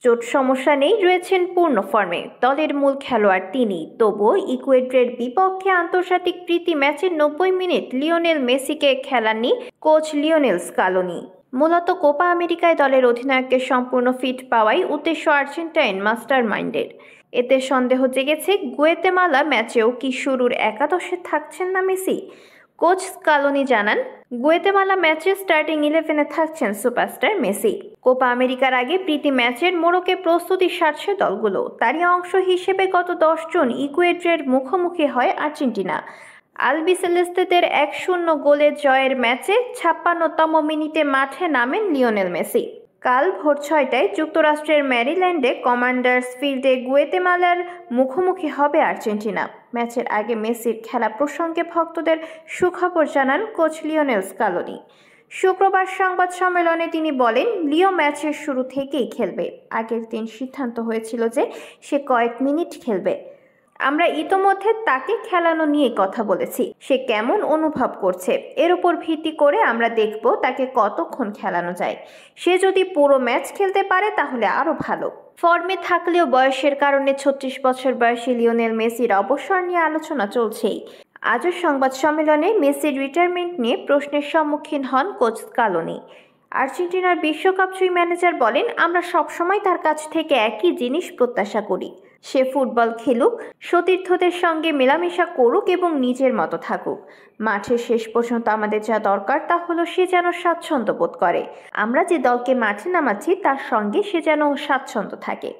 চোট সমস্যা নেই, রয়েছেন পূর্ণ ফর্মে। দলের মূল খেলোয়াড় তিনি। তবুও ইকুয়েডরের বিপক্ষে আন্তর্জাতিক প্রীতি ম্যাচের 90 মিনিট লিওনেল মেসিকে খেলাননি কোচ লিওনেল স্কালোনি। মূলত কোপা আমেরিকায় দলের অধিনায়ককে সম্পূর্ণ ফিট পাওয়াই উদ্দেশ্য আর্জেন্টাইন মাস্টার মাইন্ডের। এতে সন্দেহ জেগেছে গুয়েতেমালা ম্যাচেও কি শুরুর একাদশে থাকছেন না মেসি। কোচ স্কালোনি জানান, গুয়েতেমালা ম্যাচে স্টার্টিং 11-এ থাকছেন সুপারস্টার মেসি। কোপা আমেরিকার আগে প্রীতি ম্যাচের মোড়কে প্রস্তুতি সারছে দলগুলো। তারই অংশ হিসেবে গত 10 জুন ইকুয়েডরের মুখোমুখি হয় আর্জেন্টিনা। আলবিসেলেস্তেদের 1-0 গোলে জয়ের ম্যাচে 56তম মিনিটে মাঠে নামেন লিওনেল মেসি। কাল ভোর 6টায় যুক্তরাষ্ট্রের ম্যারিল্যান্ডে কমান্ডার্স ফিল্ডে গুয়েতেমালার মুখোমুখি হবে আর্জেন্টিনা। ম্যাচের আগে মেসির খেলা প্রসঙ্গে ভক্তদের সুখবর জানান কোচ লিওনেল স্কালোনি। শুক্রবার সংবাদ সম্মেলনে তিনি বলেন, লিও ম্যাচের শুরু থেকেই খেলবে। আগের দিন সিদ্ধান্ত হয়েছিল যে সে কয়েক মিনিট খেলবে। আমরা ইতোমধ্যে তাকে খেলানো নিয়ে কথা বলেছি। সে কেমন অনুভব করছে এর উপর ভিত্তি করে আমরা দেখব তাকে কতক্ষণ খেলানো যায়। সে যদি পুরো ম্যাচ খেলতে পারে তাহলে আরো ভালো। ফর্মে থাকলেও বয়সের কারণে 36 বছর বয়সী লিওনেল মেসির অবসর নিয়ে আলোচনা চলছেই। আজও সংবাদ সম্মেলনে মেসির রিটায়ারমেন্ট নিয়ে প্রশ্নের সম্মুখীন হন কোচ স্কালোনি। আর্জেন্টিনার বিশ্বকাপজয়ী ম্যানেজার বলেন, আমরা সবসময় তার কাছ থেকে একই জিনিস প্রত্যাশা করি। সে ফুটবল খেলুক, সতীর্থদের সঙ্গে মেলামেশা করুক এবং নিজের মতো থাকুক। মাঠের শেষ পর্যন্ত আমাদের যা দরকার তা হলো সে যেন স্বাচ্ছন্দ্য বোধ করে। আমরা যে দলকে মাঠে নামাচ্ছি তার সঙ্গে সে যেন স্বাচ্ছন্দ্য থাকে।